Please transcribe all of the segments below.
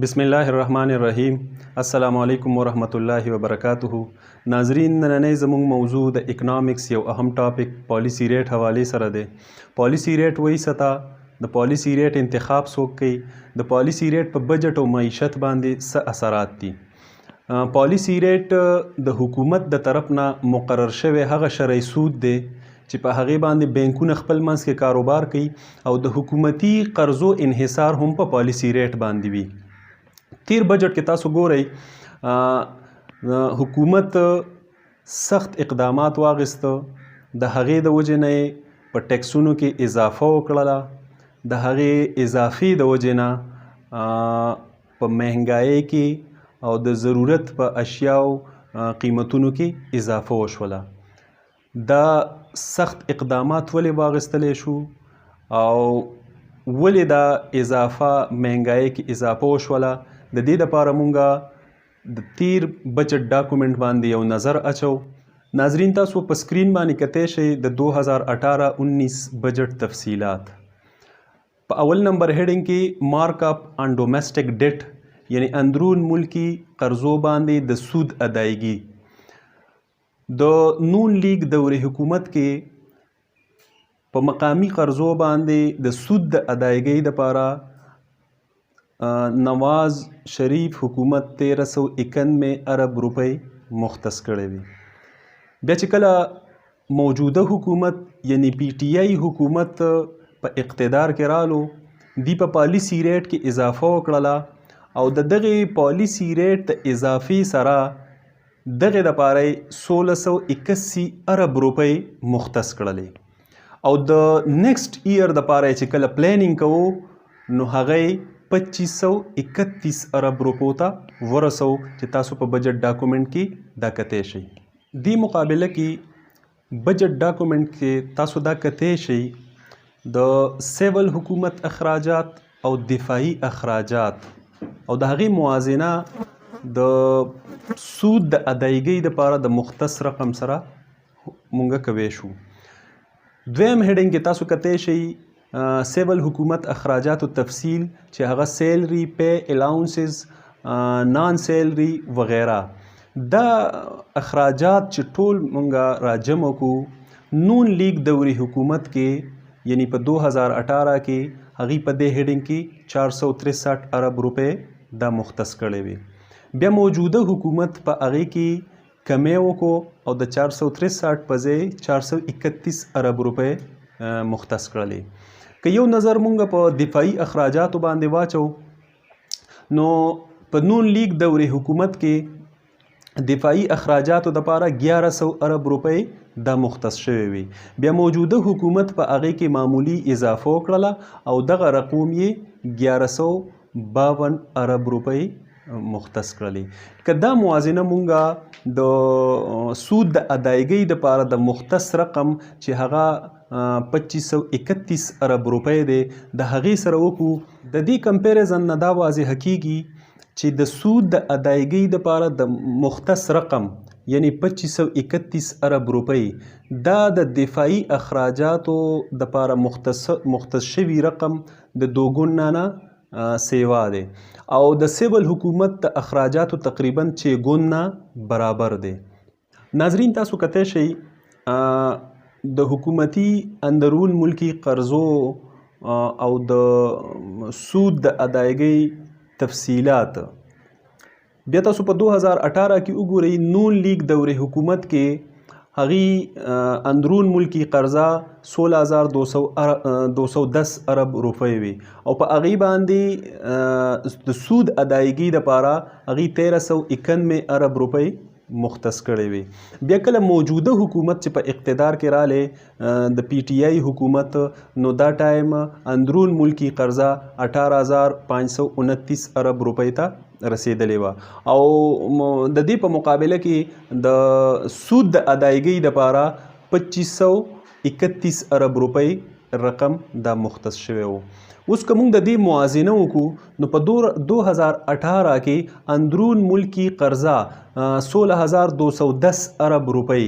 बिस्मिल्लाहिर्रहमानिर्रहीम। अस्सलामुअलैकुम वरहमतुल्लाहि वबरकातुहु। नाजरीन, नन्नै ज़मूंग मौजू द इकनॉमिक्स यो अहम टॉपिक पॉलिसी रेट हवाले सर दे। पॉलिसी रेट वही सता द पॉलिसी रेट इंतखाब सोक कई द पॉलिसी रेट पर बजट और मईशत बांधे स असरात दी। पॉलिसी रेट द हुकूमत द तरफ ना मुकर्रर शवे हगा शरई सूद दे چې په هغې باندې بینکونه خپل منځ کې کاروبار کوي او د حکومتي قرضو انحصار هم په پالیسی ریټ باندې وي. تیر بجټ کې تاسو ګورئ حکومت سخت اقدامات واغسته، د هغې د وجې نه په ټیکسونو کې اضافه وکړله، د هغې اضافې د وجې نه په مهنګایۍ کې او د ضرورت په اشیاو قیمتونو کې اضافه وشوله. دا سخت اقدامات ولې واغستلی شو او ولې دا اضافه مهنګایۍ کې اضافه وشوله؟ د دې دپاره مونږه د تیر بجټ ډاکومنټ باندې یو نظر اچو. ناظرین، تاسو په سکرین باندې کتی شئ د 2018-19 بجټ تفصیلات. په اول نمبر هیډینګ کې مارک اپ آن ډومیسټک ډیټ یعنی اندرون ملکی قرضو باندې د سود ادایګي. د نون لیگ دور حکومت کې په مقامی قرضو باندې د سود د ادایګۍ دپاره نواز شریف حکومت 1391 ارب روپۍ مختص کړی وي. بیا چې کله موجوده حکومت یعنی پی ټی آی حکومت په اقتدار کې رالو، دی په پالیسی ریټ کې اضافه وکړله او د دغې پالیسی ریټ د اضافې سره دغې دپاره 1681 ارب روپۍ مختص کړلې او د نیکسټ ایئر دپاره چې کله پلانینګ کوو نو هغه 2531 ارب روپو ته ورسو چې تاسو په بجټ ډاکومنټ کې دا کتی شئ. دی مقابله کې بجټ ډاکومنټ کې تاسو دا کتی شئ د سیول حکومت اخراجات او دفاعي اخراجات او د هغې موازنه د سود د ادایګۍ دپاره د مختص رقم سره مونږ کوی شو. دویم هیډینګ کې تاسو کتی شئ سیول حکومت اخراجات و تفصیل چې هغه سیلری، پی الاؤنسز، نان سیلری وغیره. دا اخراجات چې ټول مونږه راجمع کو نون لیگ دوري حکومت کې یعنی په 2018 کې هغې په دې هیډینګ کې 463 ارب روپۍ دا مختص کړی وي. بیا موجوده حکومت په هغې کې کمی وکړو او د 463 په ځای 431 ارب روپۍ مختص کړلې. که یو نظر مونږ په دفاعي اخراجاتو باندې واچو نو په نون لیگ دوري حکومت کې دفاعي اخراجاتو دپاره 1100 ارب روپۍ دا مختص شوی وي. بیا موجوده حکومت په هغې کې معمولی اضافه وکړله او دغه رقم یې 1152 ارب روپۍ مختص کړلې. که دا موازنه مونږه د سود د ادایګۍ دپاره د مختص رقم چې هغه 2531 ارب روپۍ دی د هغې سره وکړو، د دې کمپیریزن نه دا واضح کیږي چې د سود د ادایګۍ دپاره د مختص رقم یعنی 2531 ارب روپۍ دا د دفاعي اخراجاتو دپاره مختص شوي رقم د دوګون نه سیوا دی او د سیول حکومت د اخراجاتو تقریبا 6 ګون نه برابر دی. ناظرین، تاسو کتی شئ د حکومتي اندرون ملکی قرضو او د سود د ادایګۍ تفصیلات. بیا تاسو په 2018 کې وګورئ نون لیگ دوري حکومت کې هغې اندرون ملکی قرضه 16210 ارب روپۍ وي او په هغې باندې د سود ادایګۍ دپاره هغې 1391 ارب روپۍ مختص کړی وي. بیا کله موجوده حکومت چې په اقتدار کې رالی د پی ټی آی حکومت نو دا ټایم اندرون ملکی قرضه 18529 ارب روپۍ ته رسیدلې وه او د دې په مقابله کې د سود د ادایګۍ دپاره 2531 ارب روپۍ رقم دا مختص شوی و. اوس که موږ د دې موازنه وکړو نو په 2018 کې اندرون ملکی قرضه 16210 ارب روپۍ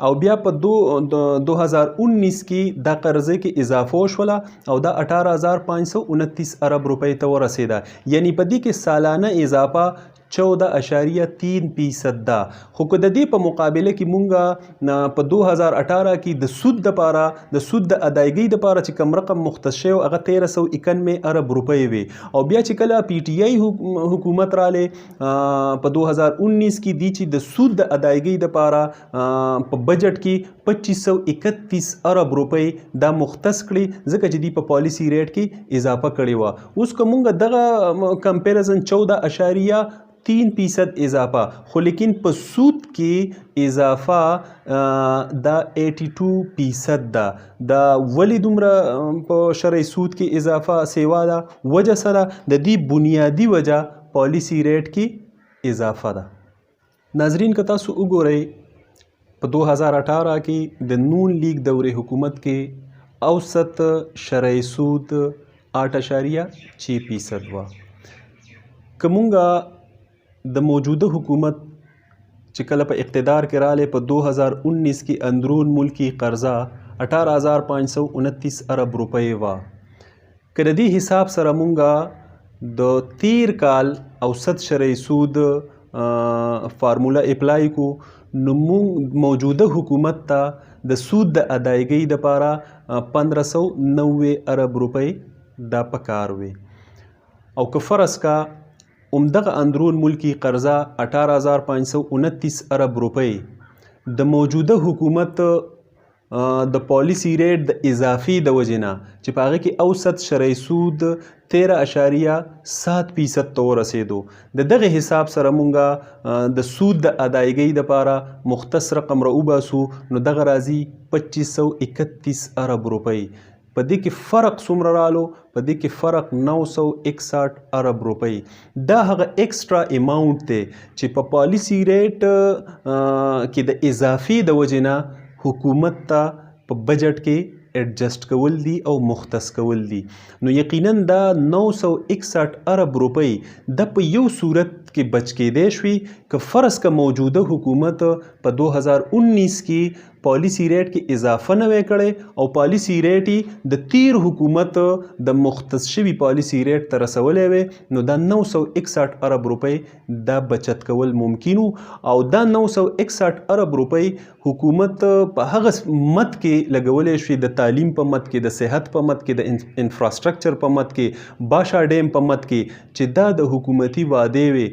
او بیا په 2019 کې دا قرضې کې اضافه وشوله او دا 18,529 ارب روپۍ ته ورسېده، یعنی په دې کې سالانه اضافه 14.3% ده. خو که د دې په مقابله کې مونږ په 2018 کې د سود دپاره د سود د ادایګۍ دپاره چې کوم رقم مختص شوی هغه 1391 ارب روپۍ وي، او بیا چې کله پی ټی آی حکومت رالی په 2019 کې دی چې د سود د ادایګۍ دپاره په بجټ کې 2531 ارب روپۍ دا مختص کړي، ځکه چې دی په پالیسی ریټ کې اضافه کړې وه. اوس که مونږ دغه کمپیریزن 14.3% اضافه، خو لیکن په سود کې اضافه دا 82% ده. دا ولی دومره په شرعي سود کې اضافه سیوا ده؟ وجه سره د دې بنیادی وجه پالیسی ریټ کې اضافه ده. ناظرین که تاسو وګورئ په 2018 کې د نون لیگ دورې حکومت کې اوسط شرعي سود 8.6% وه. که مونږ د موجوده حکومت چې کله په اقتدار کې رالی په 2019 کې اندرون ملکی قرضه 18,529 ارب روپۍ وه. که د دې حساب سره مونږ د تیر کال اوسط شرعي سود فارموله اپلای کو نو مونږ موجوده حکومت ته د سود د ادایګۍ دپاره 1590 ارب روپۍ دا پکار وي. او که فرض کا عمدغه اندرون ملکی قرضه 18,529 ارب روپۍ د موجوده حکومت د پالیسی ریټ د اضافي د وجې نه چې په هغه کې اوسط شرعي سود 13.7% ته ورسېدو، د دغه حساب سره مونږ د سود د ادایګۍ دپاره مختص رقم راوباسو نو دغه راځي 2531 ارب روپۍ. په دې کې فرق څومره رالو؟ په دې کې فرق 961 ارب روپۍ. دا هغه ایکسټرا اماونټ دی چې په پالیسی ریټ کې د اضافي د وجې نه حکومت ته په بجټ کې ایڈجسٹ کول دي او مختص کول دي. نو یقینا دا 961 ارب روپۍ د په یو صورت کې بچ کېدی شوي که فرض که موجوده حکومت په 2019 کې پالیسی ریټ کې اضافه نه وی کړی او پالیسی ریټ د تیر حکومت د مختص شوي پالیسی ریټ ته رسولی وی، نو دا 961 ارب روپۍ دا بچت کول ممکن او دا 961 ارب روپۍ حکومت په هغه مد کې لګولی شي، د تعلیم په مد کې، د صحت په مد کې، د انفراسټرکچر په مد کې، باشا ډیم په مد کې چې دا د حکومتي وعدې وي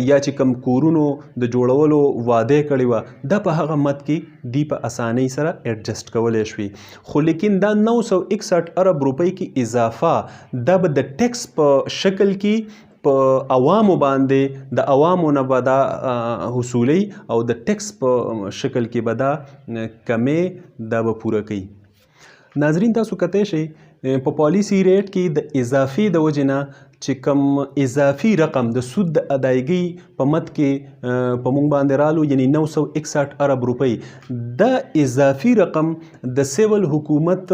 یا چې کم کورونو د جوړولو وعده کړې وه دا په هغه مد کې دی په اسانۍ سره ایڈجسٹ کولی شوي. خو لیکن دا 961 ارب روپۍ کې اضافه دا به د ټیکس په شکل کې په عوامو باندې د عوامو نه به دا حصولي او د ټیکس په شکل کې به دا کمې دا به پوره کوي. ناظرین تاسو کتی شئ په پالیسی ریټ کې د اضافي د وجې نه چې کم اضافي رقم د سود د ادایګۍ په مد کې په مونږ باندې رالو یعنی 961 ارب روپۍ، دا اضافي رقم د سیول حکومت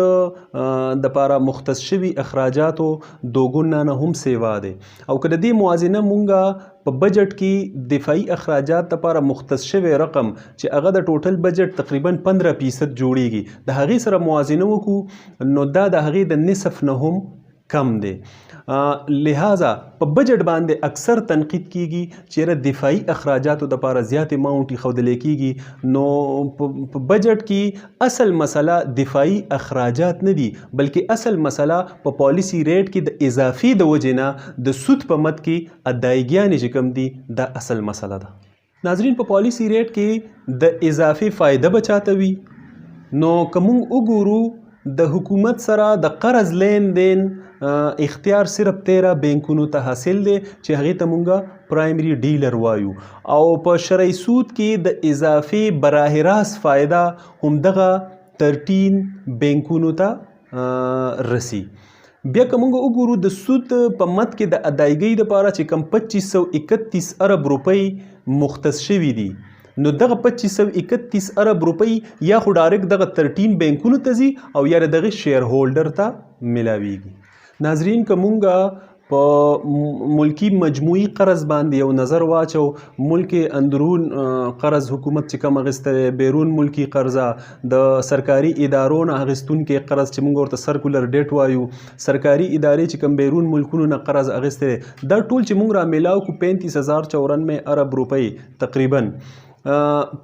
د پاره مختص شوي اخراجاتو دوګونه نه هم سیوا دی. او که د دې موازنه مونږه په بجټ کې دفاعي اخراجات لپاره مختص شوی رقم چې هغه د ټوټل بجټ تقریبا 15% جوړیږي د هغې سره موازنه وکړو نو دا د هغې د نصف نه هم کم دی. لہذا په بجټ باندې اکثر تنقید کیږي چې دفاعي اخراجاتو دپاره زیات اماونټ ایښودلی کیږي، نو په بجټ کې اصل مسله دفاعي اخراجات نه دي بلکې اصل مسله په پالیسی ریټ کې د اضافي د وجې نه د سود په مد کې ادایګیانې چې کوم دي دا اصل مسله ده. ناظرین په پالیسی ریټ کې د اضافي فایده به چاته وي؟ نو که موږ وګورو د حکومت سره د قرض لین دین اختیار صرف 13 بینکونو ته حاصل دی چې هغې ته مونږه پرایمري ډیلر وایو، او په شرعي سود کې د اضافي براه راست فایده همدغه 13 بینکونو ته رسی. بیا که مونږ وګورو د سود په مد کې د ادایګۍ دپاره چې کم 2531 ارب روپۍ مختص شوي دي نو دغه 2531 ارب روپۍ یا خو ډایرکټ دغه 13 بینکونو ته ځي او یا دغه شیر هولډر ته ملاویږي. ناظرین که مونږ په ملکی مجموعي قرض باندې یو نظر واچو. ملک اندرون قرض حکومت چې کوم اخیستی، بیرون ملکی قرضه، د سرکاري ادارو نه اخیستونکي قرض چې موږ ورته سرکولر ډیټ وایو، سرکاري ادارې چې کوم بیرون ملکونو نه قرض اخیستی دی، دا ټول چې موږ را میلاو کو 35,094 ارب روپۍ تقریبا.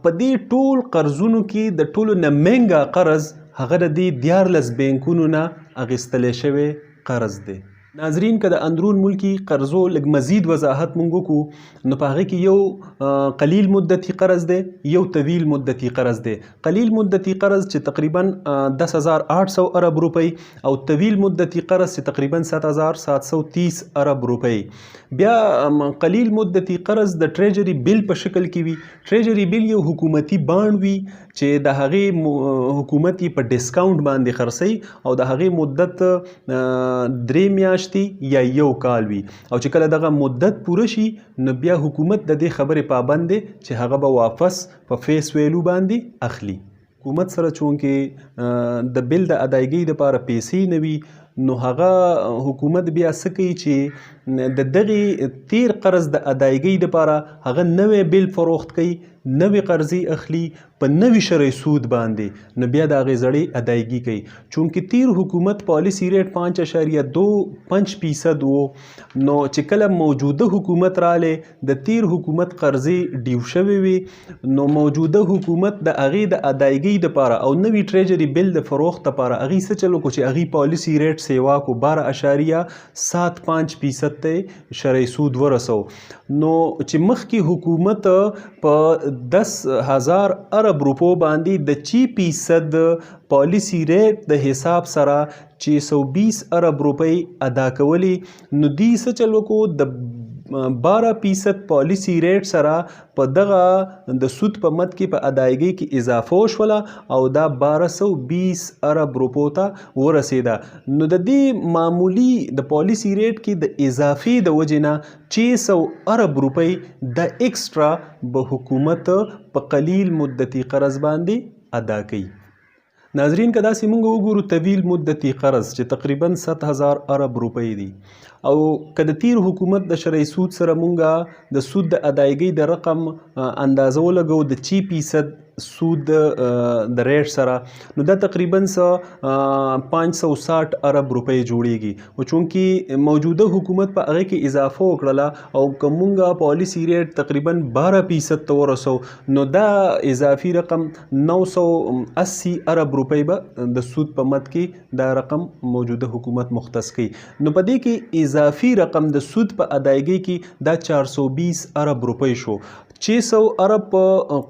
په دې ټول قرضونو کې د ټولو نه مهنګه قرض هغه د دې 14 بینکونو نه اخیستلی شوی قرض دی. ناظرین که د اندرون ملکی قرضو لږ مزید وضاحت مونږ وکړو نو په هغې کې یو قلیل مدتي قرض دی، یو طویل مدتي قرض دی. قلیل مدتي قرض چې تقریبا 10,800 ارب روپۍ او طویل مدتي قرض چې تقریبا 7,730 ارب روپۍ. بیا قلیل مدتي قرض د ټریجري بیل په شکل کې وي. ټریجري بیل یو حکومتي بانډ وي چې د هغې حکومت یې په ډسکاونټ باندې خرڅوي او د هغې مدت 3 میاشتې یا یو کال وي، او چې کله دغه مدت پوره شي نو بیا حکومت د دې خبرې پابند دی چې هغه به واپس په فیس ویلو باندې اخلي. حکومت سره چونکې د بیل د ادایګۍ دپاره پیسې نه وي نو هغه حکومت بیا څه کوي چې د دغې تیر قرض د ادایګۍ دپاره هغه نوی بیل فروخت کوي، نوی قرضې اخلي په نوي شرعي سود باندې، نو بیا د هغې زړې ادایګي کوي. چونکې تیر حکومت پالیسی ریټ 5.25% و، نو چې کله موجوده حکومت رالی د تیر حکومت قرضې ډیو شوې وي نو موجوده حکومت د هغې د ادایګۍ دپاره او نوي ټریجري بیل د فروخت دپاره هغې څه چل وکړو چې هغې پالیسی ریټ سیوا کو 12.75% ته شرعي سود ورسو. نو چې مخکې حکومت په 10,000 ارب روپو باندې د 6% پالیسی ریټ د حساب سره 620 ارب روپۍ ادا کولی، نو دی څه چل وکړو د 12% پالیسی ریټ سره په دغه د سود په مد کې په ادایګۍ کې اضافه وشوله او دا 1220 ارب روپو ته ورسېده. نو د دې معمولی د پالیسی ریټ کې د اضافې د وجې نه 600 ارب روپۍ د ایکسټرا به حکومت په قلیل مدتي قرض باندې ادا کوي. ناظرین که داسې موږ وګورو طویل مدتي قرض چې تقریبا 7,000 ارب روپۍ دی، او که د تیر حکومت د شرعي سود سره موږ د سود د ادایګۍ د رقم اندازه ولګو د 6% سود د ریټ سره، نو دا تقریبا 560 ارب روپۍ جوړیږي. او چونکې موجوده حکومت په هغې کې اضافه وکړله او که موږ پالیسی ریټ تقریبا 12% ته ورسو نو دا اضافي رقم 980 ارب روپۍ به د سود په مد کې دا رقم موجوده حکومت مختص کوي. نو په دې کې اضافي رقم د سود په ادایګۍ کې دا 420 ارب روپۍ شو. 600 ارب په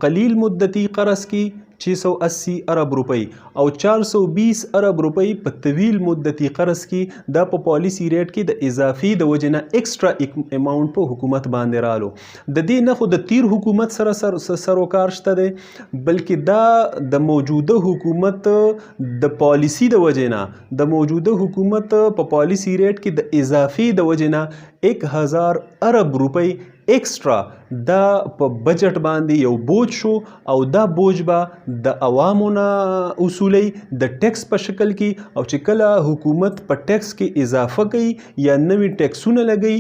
قلیل مدتي قرض کې 680 ارب روپۍ او 420 ارب روپۍ په طویل مدتي قرض کې دا په پالیسی ریټ کې د اضافي د وجې نه ایکسټرا اماونټ په حکومت باندې رالو. د دې نه خو د تیر حکومت سره سروکار شته دی، بلکې دا د موجوده حکومت د پالیسی د وجې نه د موجوده حکومت په پالیسی ریټ کې د اضافي د وجې نه 1000 ارب روپۍ ایکسټرا دا په بجټ باندې یو بوج شو، او دا بوج به د عوامو نه اصولي د ټیکس په شکل کې، او چې کله حکومت په ټیکس کې اضافه کوي یا نوي ټیکسونه لګوي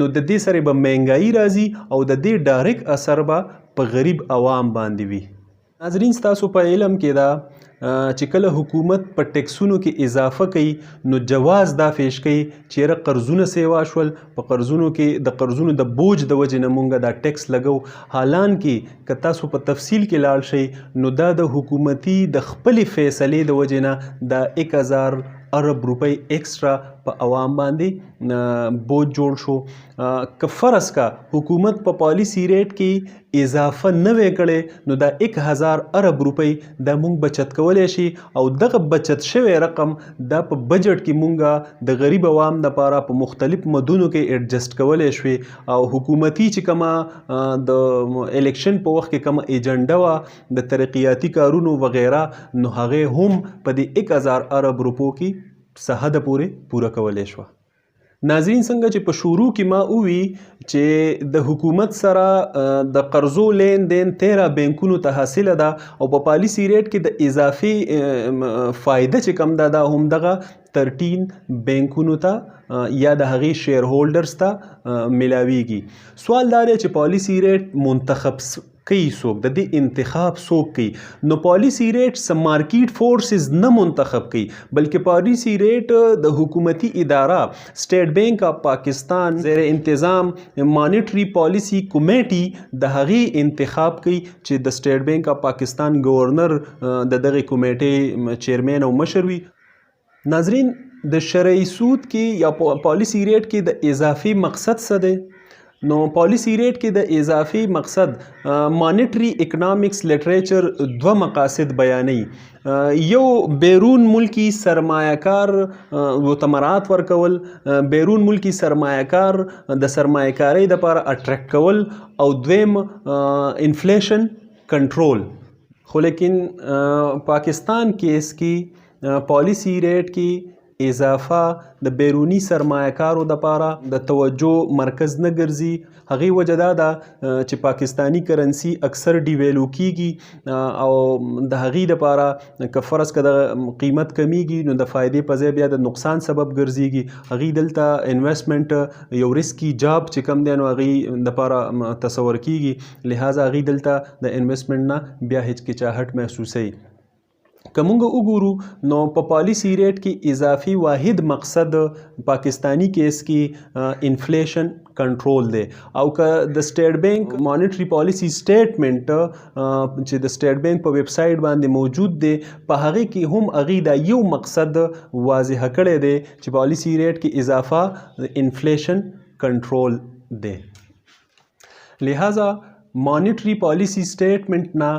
نو د دې سره به مهنګایي راځي او د دې ډایرکټ اثر به په غریب عوام باندې وي. ناظرین ستاسو په علم کې دا چې کله حکومت په ټیکسونو کې اضافه کوي نو جواز دا پیش کوي چې را قرضونه سیوا شول، په قرضونو کې د قرضونو د بوج د وجې نه مونږ دا ټیکس لګو. حالان کې که تاسو په تفصیل کې لاړ شئ نو دا د حکومتي د خپلې فیصلې د وجې نه دا 1000 ارب روپۍ ایکسټرا په عوام باندې بوج جوړ شو. که فرض کا حکومت په پالیسی ریټ کې اضافه نه وی کړی نو دا 1000 ارب روپۍ دا مونږ بچت کولی شي، او دغه بچت شوی رقم دا په بجټ کې مونږ د غریب عوام دپاره په مختلف مدونو کې ایډجسټ کولی شوي، او حکومتي چې کومه د الیکشن په وخت کې کومه ایجنډه وه د ترقیاتي کارونو وغیره نو هغې هم په دې 1000 ارب روپو کې څه حده پورې پوره کولی شوه. ناظرین څنګه چې په شروع کې ما ووی چې د حکومت سره د قرضو لین دین 13 بینکونو ته حاصله ده او په پالیسی ریټ کې د اضافي فایده چې کم ده دا هم دغه 13 بینکونو ته یا د هغې شیر هولډرز ته ملاویږي. سوال دا دی چې پالیسی ریټ منتخب کوي څوک، د دې انتخاب څوک کوي؟ نو پالیسی ریټ سم مارکیټ فورسز نه منتخب کوي بلکې پالیسی ریټ د حکومتي اداره سټیټ بینک اف پاکستان زیر انتظام مانیټری پالیسی کمیټي د هغې انتخاب کوي چې د سټیټ بینک اف پاکستان گورنر د دغه کمیټې چیرمن او مشر وي. ناظرین د شرعي سود کې یا پالیسی ریټ کې د اضافي مقصد څه دی؟ نو پالیسی ریټ کې د اضافي مقصد مانیټری اکنامکس لټریچر دوه مقاصد بیانوي. یو بیرون ملکی سرمایه‌کار وتمرات ورکول، بیرون ملکی سرمایه‌کار د سرمایه‌کارۍ دپاره اټریکټ کول، او دویم انفلیشن کنټرول. خو لیکن پاکستان کیس کې پالیسی ریټ کې اضافه د بیرونی سرمایه‌کارو دپاره د توجه مرکز نه ګرځي. هغې وجه دا ده چې پاکستانی کرنسی اکثر ډیویلو کیږي او د هغې دپاره که فرض که د قیمت کمیږي نو د فایدې په ځای بیا د نقصان سبب ګرځېږي. هغې دلته انویسټمنټ یو رسکی جاب چې کم دی نو هغې دپاره تصور کیږي، لہذا هغې دلته د انویسټمنټ نه بیا هچکچاهټ محسوسوي. که مونږ وګورو نو په پالیسی ریټ کې اضافي واحد مقصد پاکستانی کیس کې انفلیشن کنټرول دی، او که د سټیټ بینک مانیټری پالیسی سټیټمنټ چې د سټیټ بینک په ویب سایټ باندې موجود دی په هغې کې هم هغې دا یو مقصد واضح کړی دی چې پالیسی ریټ کې اضافه انفلیشن کنټرول دی. لہذا مانیټری پالیسی سټیټمنټ نه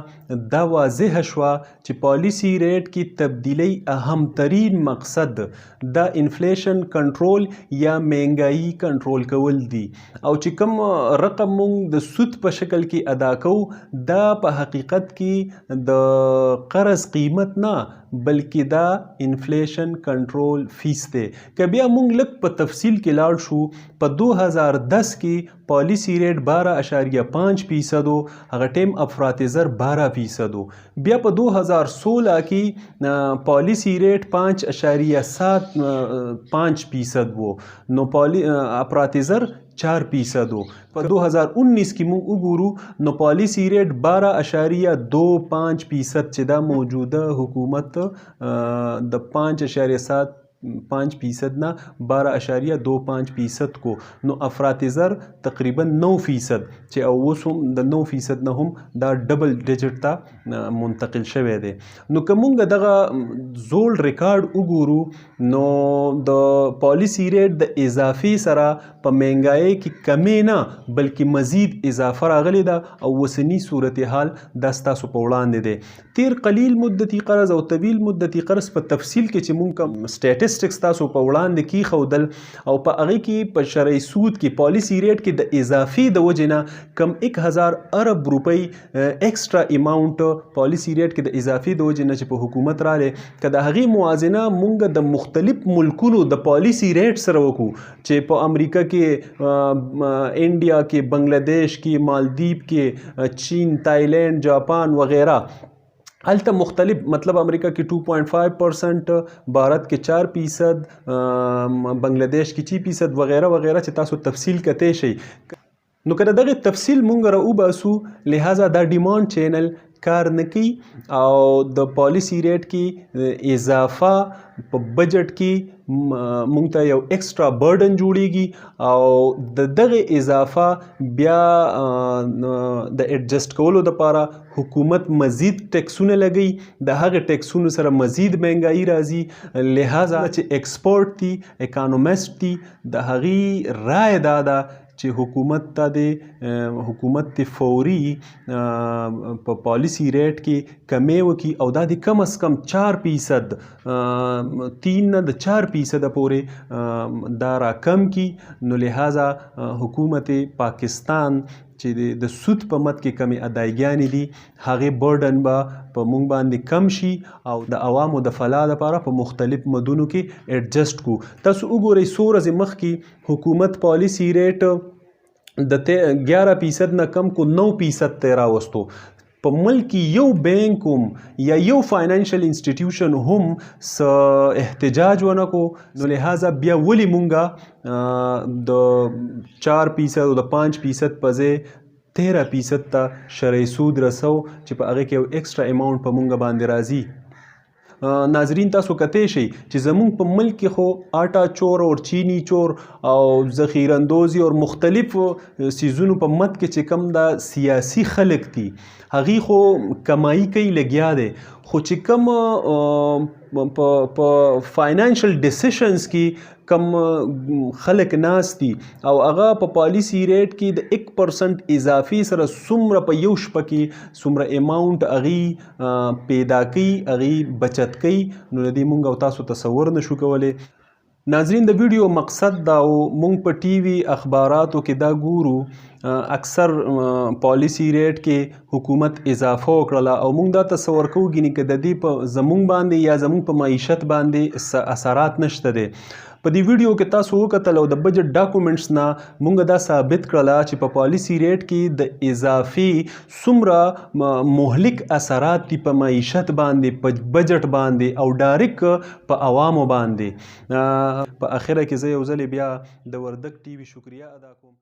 دا واضح شوه چې پالیسی ریټ کې تبدیلی اهم ترین مقصد د انفلیشن کنټرول یا مهنګایي کنټرول کول دي، او چې کوم رقم مونږ د سود په شکل کې ادا کوو دا په حقیقت کې د قرض قیمت نه بلکې دا انفلیشن کنټرول فیس دی. که بیا مونږ لږ په تفصیل کې لاړ شو، په 2010 کې پالیسی ریټ 12.5% هغه ټیم افراط زر 12%، بیا په 2016 کې پالیسی ریټ 5.75% وو، نو افراط زر 4%. په 2019 کې مونږ وګورو نو پالیسی ریټ 12.25% چې دا موجوده حکومت د 5.75% نه 12.25% کو، نو افراط زر تقریبا 9% چې اوس هم د 9% نه هم دا ډبل ډیجټ ته منتقل شوی دی. نو که مونږ دغه زوړ ریکارډ وګورو نو د پالیسی ریټ د اضافي سره په مهنګایۍ کې کمې نه بلکې مزید اضافه راغلی ده، او اوسني صورتحال دا ستاسو په وړاندې دی. تیر قلیل مدتي قرض او طویل مدتي قرض په تفصیل کې چې مونږ کوم سټیټسټکس تاسو په وړاندې کیښودل، او په هغې کې په شرعي سود کې پالیسی ریټ کې د اضافي د وجې نه کم 1000 ارب روپۍ ایکسټرا اماونټ پالیسی ریټ کې د اضافي د وجې نه چې په حکومت رالی، که د هغې موازنه مونږ د مختلف ملکونو د پالیسی ریټ سره وکړو چې په امریکا کې، انډیا کې، بنګلادیش کې، مالدیپ کې، چین، تایلینډ، جاپان وغیرہ، هلته مختلف، مطلب امریکا کې 2.5%، بھارت کې 4%، بنګلادیش کې 3% وغیرہ وغیرہ چې تاسو تفصیل کتی شئ. نو که دغه تفصیل مونږ را وباسو، لہذا دا ډیمانډ چینل کار نه کوي او د پالیسی ریټ کې اضافه په بجټ کې مونږ ته یو ایکسټرا برډن جوړیږي، او د دغه اضافه بیا د ایڈجسټ کولو دپاره حکومت مزید ټیکسونه لګوي، د هغه ټیکسونو سره مزید مهنګایي راځي. لہذا چې ایکسپورټ دي، اکانومسټ دي، د هغې رایه دا ده چې حکومت ته فوري په پالیسی ریټ کې کمی وکړي، او دا د کم از کم 4%، 3 نه د 4% پورې دا را کم کړي. نو لہذا حکومت پاکستان چې د سود په مد کې کمې ادایګانې دي هغې برډن به په موږ باندې کم شي او د عوامو د فلاح لپاره په مختلف مدونو کې ایډجسټ کو. تاسو وګورئ څو ورځې مخکې حکومت پالیسي ریټ د 11% نه کم کو 9% ته راوستو. په ملک یو بینک هم یا یو فاینانشل انسټیټیوشن هم څه احتجاج ونه کو، نو لہذا بیا ولې مونږه د 4% او د 5% په ځای 13% ته شرعي سود رسو چې په هغې کې یو ایکسټرا اماونټ په مونږ باندې راځي. ناظرین تاسو کتی شئ چې زمونږ په ملک کې خو آټا چور اور چینی چور او ذخیره اندوزی اور مختلف سیزونو په مد کې چې کم دا سیاسی خلق دي هغې خو کمایي کوي لګیا دی، خو چې کم په فاینانشل ډیسیشنز کې کم خلق ناست دي او هغه په پالیسی ریټ کې د 1% اضافي سره څومره په یو شپه کې څومره اماونټ هغې پیدا کوي هغې بچت کوي، نو د دې مونږ او تاسو تصور نشو کولی. ناظرین د ویډیو مقصد دا و مونږ په ټي وي اخباراتو کې دا ګورو اکثر پالیسی ریټ کې حکومت اضافه وکړله او مونږ دا تصور کوو ګینې که د دې په زمونږ باندې یا زمونږ په معیشت باندې اثرات نشته دی. په دې ویډیو کې تاسو وکتل او د بجټ ډاکومنټس نه مونږ دا ثابت کړله چې په پالیسی ریټ کې د اضافي څومره مهلک اثرات دي په معیشت باندې، په بجټ باندې او ډایرکټ په عوامو باندې. په اخره کې زه یو ځلې بیا د وردګ ټي وي شکریه ادا کوم.